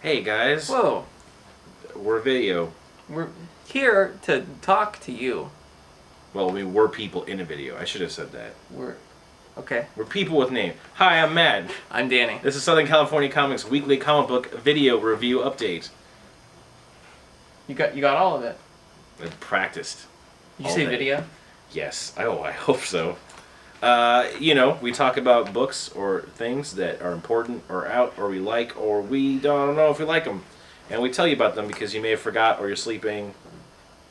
Hey guys, Whoa, we're video. we're here to talk to you. Well, we're people in a video. I should have said that. Okay. We're people with name. Hi, I'm Matt. I'm Danny. This is Southern California Comics weekly comic book video review update. You got all of it. I practiced. Did you all say day. video? Yes. Oh, I hope so. We talk about books or things that are important or out or we like or we don't know if we like them. And we tell you about them because you may have forgot or you're sleeping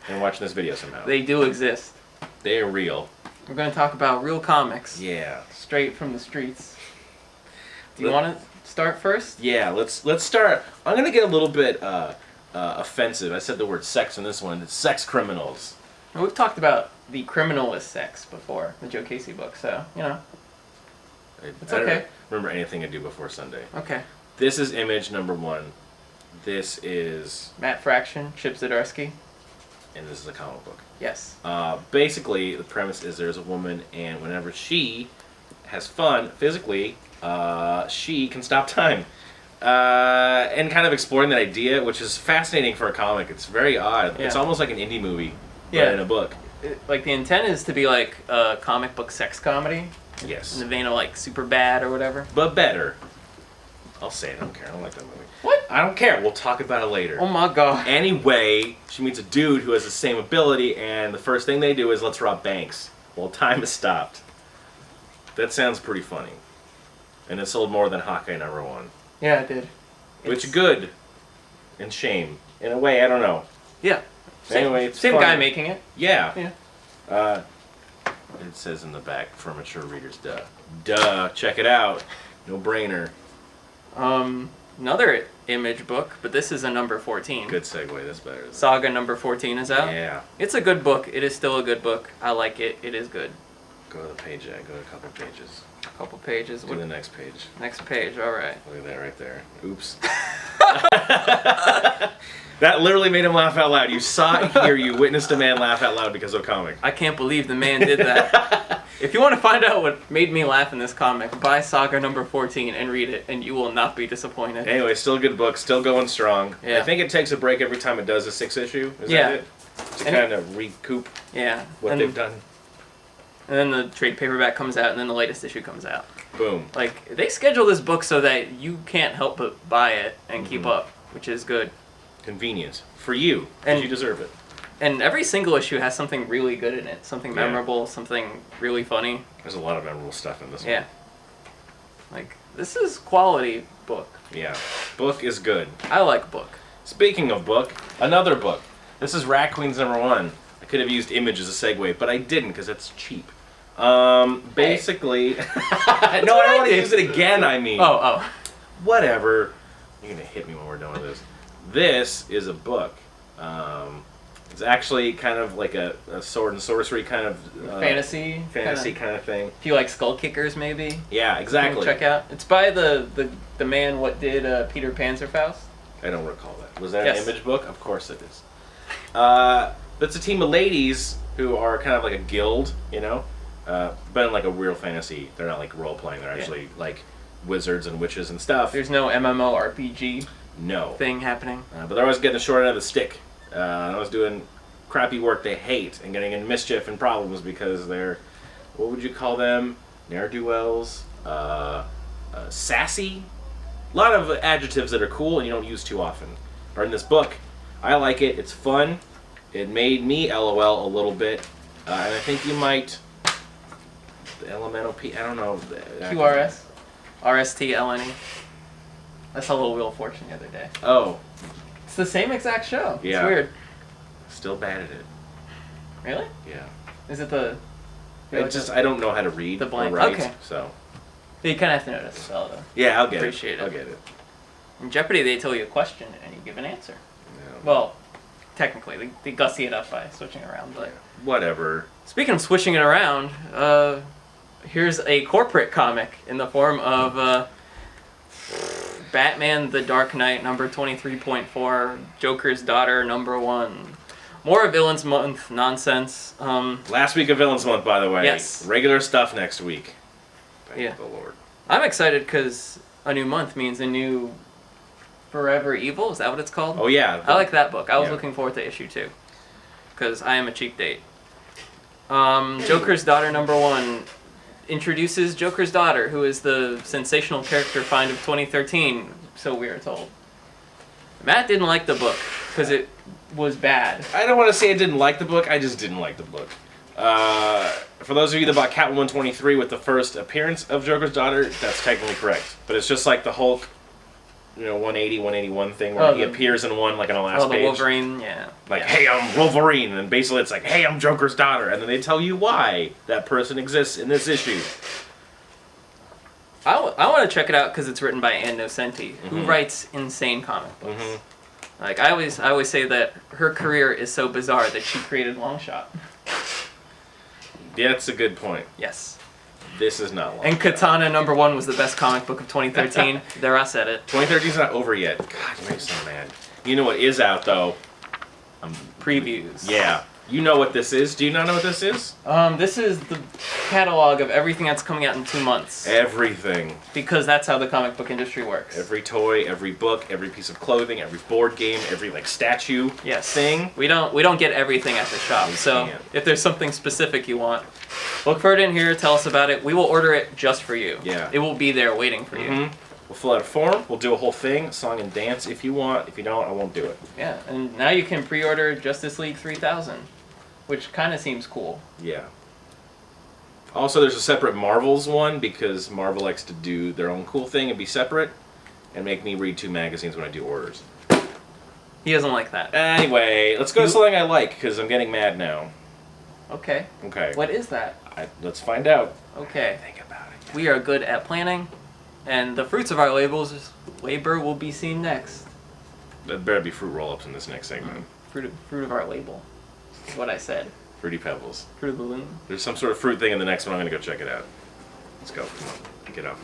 and watching this video somehow. They do exist. They're real. We're going to talk about real comics. Yeah. Straight from the streets. Do you want to start first? Yeah, let's start. I'm going to get a little bit offensive. I said the word sex in this one. It's sex criminals. And we've talked about The Criminal is Sex before, the Joe Casey book, so, you know. It's I okay. don't remember anything I do before Sunday. Okay. This is image number 1. This is... Matt Fraction, Chip Zdarsky. And this is a comic book. Yes. Basically, the premise is there's a woman, and whenever she has fun physically, she can stop time. And kind of exploring that idea, which is fascinating for a comic. It's very odd. Yeah. It's almost like an indie movie, Yeah. but in a book. Like, the intent is to be like a comic book sex comedy. Yes. In the vein of like Superbad or whatever. But better. I'll say it. I don't care. I don't like that movie. What? I don't care. We'll talk about it later. Oh my god. Anyway, she meets a dude who has the same ability, and the first thing they do is let's rob banks. Well, time has stopped. That sounds pretty funny. And it sold more than Hawkeye number 1. Yeah, it did. Which good. And shame. In a way, I don't know. Yeah. Anyway, it's same fun. guy making it. Yeah. Yeah. It says in the back for mature readers, duh. Duh. Check it out. No brainer. Another image book, but this is a number 14. Good segue. That's better. Saga number 14 is out. Yeah. It's a good book. It is still a good book. I like it. It is good. Go to the page, Jack. Go to a couple pages. A couple pages. Do the next page. Next page. All right. Look at that right there. Oops. That literally made him laugh out loud. You saw it here. You witnessed a man laugh out loud because of a comic. I can't believe the man did that. If you want to find out what made me laugh in this comic, buy Saga number 14 and read it, and you will not be disappointed. Anyway, still a good book. Still going strong. Yeah. I think it takes a break every time it does a 6 issue. Is Yeah. that it? To kind of recoup Yeah. what they've done. And then the trade paperback comes out, and then the latest issue comes out. Boom. Like, they schedule this book so that you can't help but buy it and keep up, which is good. Convenient. For you. And- And you deserve it. And every single issue has something really good in it. Something Yeah. memorable, something really funny. There's a lot of memorable stuff in this Yeah. one. Like, this is quality book. Yeah. Book is good. I like book. Speaking of book, another book. This is Rat Queens number 1. I could have used Image as a segue, but I didn't because it's cheap. Basically... no, I don't want to use it again, I mean. Oh. Whatever. You're going to hit me when we're done with this. This is a book. It's actually kind of like a sword and sorcery kind of... Fantasy kind of thing. If you like Skull Kickers, maybe. Yeah, exactly. Check out. It's by the man what did Peter Panzerfaust. I don't recall that. Was that Yes. an Image book? Of course it is. That's a team of ladies who are kind of like a guild, you know? But in like a real fantasy. They're not like role-playing. They're actually like wizards and witches and stuff. There's no MMORPG No. thing happening. But they're always getting the short end of the stick. Always doing crappy work they hate and getting in mischief and problems because they're, what would you call them? Ne'er-do-wells? Sassy? A lot of adjectives that are cool and you don't use too often. Or in this book, I like it. It's fun. It made me LOL a little bit. And I think you might... The elemental P... I don't know. QRS? RSTLNE. I saw Little Wheel of Fortune the other day. Oh. It's the same exact show. Yeah. It's weird. Still bad at it. Really? Yeah. Is it the... I don't know how to read the blank. or write, Okay. so... You kind of have to know this spell, though. Yeah, I'll get Appreciate it. it. I'll get it. In Jeopardy, they tell you a question and you give an answer. Yeah. Well, technically, they gussy it up by switching around, but... Whatever. Speaking of switching it around, here's a corporate comic in the form of Batman the Dark Knight number 23.4, Joker's Daughter number 1. More Villains Month nonsense. Last week of Villains Month, by the way. Yes. Regular stuff next week. Thank Yeah. the Lord. I'm excited because a new month means a new Forever Evil, is that what it's called? Oh yeah. I like that book. I was Yeah. looking forward to issue 2. Because I am a cheap date. Joker's Daughter #1 introduces Joker's daughter, who is the sensational character find of 2013, so we are told. Matt didn't like the book, because it was bad. I don't want to say I didn't like the book, I just didn't like the book. For those of you that bought Catwoman 23 with the first appearance of Joker's daughter, that's technically correct. But it's just like the Hulk, 180, 181 thing where he appears in one, like on the last page. Oh, the Wolverine, yeah. Like, hey, I'm Wolverine, and basically it's like, hey, I'm Joker's daughter, and then they tell you why that person exists in this issue. I want to check it out because it's written by Ann Nocenti, who writes insane comic books. Like, I always say that her career is so bizarre that she created Longshot. Yeah, that's a good point. Yes. This is not long. And Katana #1 was the best comic book of 2013. There, I said it. 2013's not over yet. God, you make me so mad. You know what is out, though? Previews. Yeah. You know what this is. Do you not know what this is? This is the catalog of everything that's coming out in 2 months. Everything. Because that's how the comic book industry works. Every toy, every book, every piece of clothing, every board game, every statue thing. We don't get everything at the shop. So can't. if there's something specific you want, look for it in here, tell us about it. We will order it just for you. Yeah. It will be there waiting for you. We'll fill out a form, we'll do a whole thing, song and dance if you want. If you don't, I won't do it. Yeah, and now you can pre-order Justice League 3000, which kind of seems cool. Yeah. Also, there's a separate Marvels one because Marvel likes to do their own cool thing and be separate and make me read 2 magazines when I do orders. He doesn't like that. Anyway, let's go to something I like because I'm getting mad now. Okay. Okay. What is that? Let's find out. Okay. Think about it. We are good at planning, and the fruits of our labor will be seen next. There better be fruit roll-ups in this next segment. Fruit of our label. Is what I said. Fruity Pebbles. Fruit of the Loom. There's some sort of fruit thing in the next one. I'm going to go check it out. Let's go. Come on. Get up.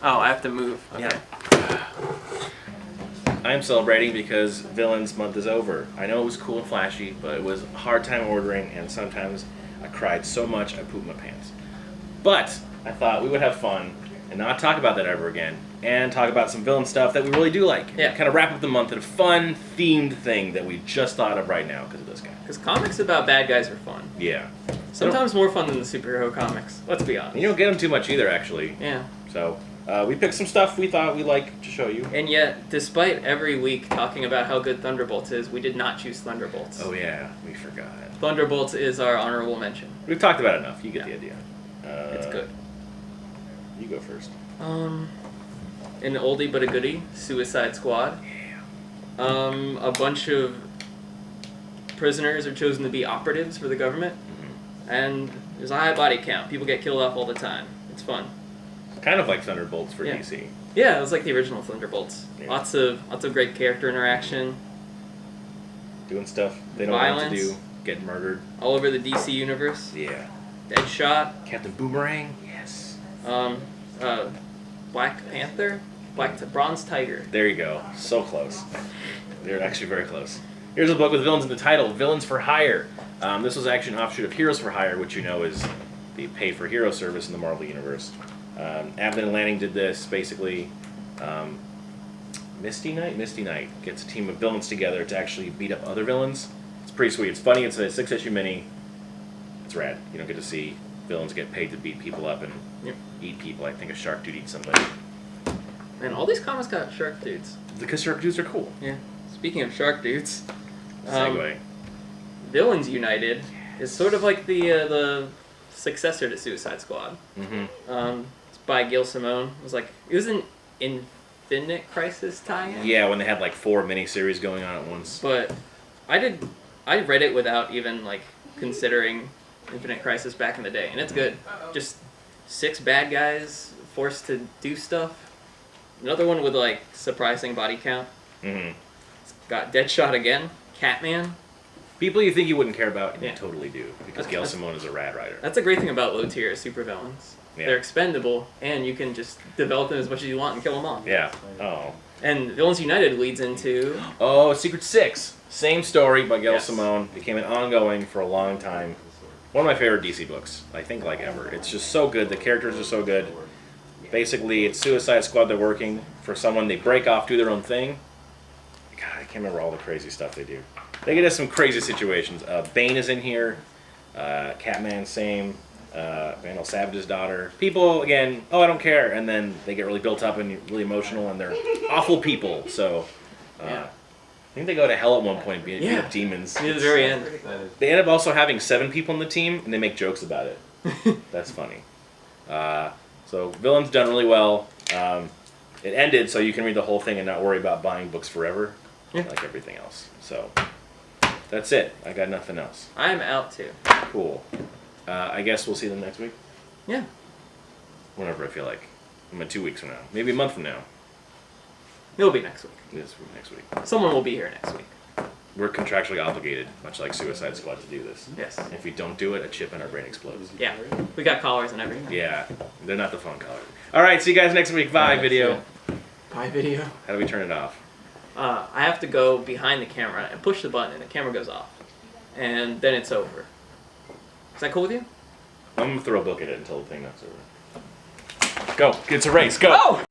Oh, I have to move. Okay. Yeah. I'm celebrating because Villains Month is over. I know it was cool and flashy, but it was a hard time ordering, and sometimes I cried so much I pooped my pants. But I thought we would have fun and not talk about that ever again, and talk about some villain stuff that we really do like. Yeah. Kind of wrap up the month in a fun, themed thing that we just thought of right now because of this guy. Because comics about bad guys are fun. Yeah. Sometimes more fun than the superhero comics. Let's be honest. You don't get them too much either, actually. Yeah. So, we picked some stuff we thought we'd like to show you. And yet, despite every week talking about how good Thunderbolts is, we did not choose Thunderbolts. Oh yeah, we forgot. Thunderbolts is our honorable mention. We've talked about it enough. You get the idea. It's good. You go first. An oldie but a goodie, Suicide Squad. Yeah. A bunch of prisoners are chosen to be operatives for the government, and there's a high body count. People get killed off all the time. It's fun. Kind of like Thunderbolts for Yeah. DC. Yeah, it was like the original Thunderbolts. Yeah. Lots of great character interaction. Doing stuff they don't want to Violence. do. Getting murdered. All over the DC universe. Yeah. Deadshot. Captain Boomerang. Yes. Black Panther. Bronze Tiger. There you go. So close. They're actually very close. Here's a book with villains in the title, Villains for Hire. This was actually an offshoot of Heroes for Hire, which you know is the pay-for-hero service in the Marvel Universe. Abnett and Lanning did this, basically. Misty Knight gets a team of villains together to actually beat up other villains. It's pretty sweet. It's funny. It's a 6-issue mini. It's rad. You don't get to see villains get paid to beat people up and eat people. I think a shark dude eats somebody. Man, all these comics got shark dudes. Because shark dudes are cool. Yeah. Speaking of shark dudes, Segue. Villains United is sort of like the successor to Suicide Squad. It's by Gil Simone. It was an Infinite Crisis tie-in. Yeah, when they had like 4 miniseries going on at once. But I read it without even considering Infinite Crisis back in the day, and it's good. Just 6 bad guys forced to do stuff. Another one with surprising body count. It's got Deadshot again, Catman. People you think you wouldn't care about, and Yeah. you totally do, because Gail Simone is a rad writer. That's a great thing about low-tier supervillains. Yeah. They're expendable, and you can just develop them as much as you want and kill them all. Yeah. Oh. And Villains United leads into... Oh, Secret Six. Same story by Gail Yes. Simone. Became an ongoing for a long time. One of my favorite DC books, I think, ever. It's just so good. The characters are so good. Basically, it's Suicide Squad. They're working for someone. They break off, do their own thing, God, I can't remember all the crazy stuff they do. They get into some crazy situations. Bane is in here. Catman, same. Vandal Savage's daughter. People, again, oh, I don't care. And then they get really built up and really emotional, and they're awful people. So, I think they go to hell at one point, being demons. Near the very end. They end up also having 7 people in the team, and they make jokes about it. That's funny. So, villain's done really well. It ended, so you can read the whole thing and not worry about buying books forever, like everything else. So, that's it. I got nothing else. I'm out too. Cool. I guess we'll see them next week. Yeah. Whenever I feel like. I mean, 2 weeks from now. Maybe a month from now. It'll be next week. This next week. Someone will be here next week. We're contractually obligated, much like Suicide Squad, to do this. Yes. If we don't do it, a chip in our brain explodes. Yeah. We got collars and everything. Yeah. They're not the fun color. All right. See you guys next week. Bye, video. Bye, video. How do we turn it off? I have to go behind the camera and push the button, and the camera goes off. And then it's over. Is that cool with you? I'm going to throw a book at it until the thing knocks over. Go. It's a race. Go. Oh!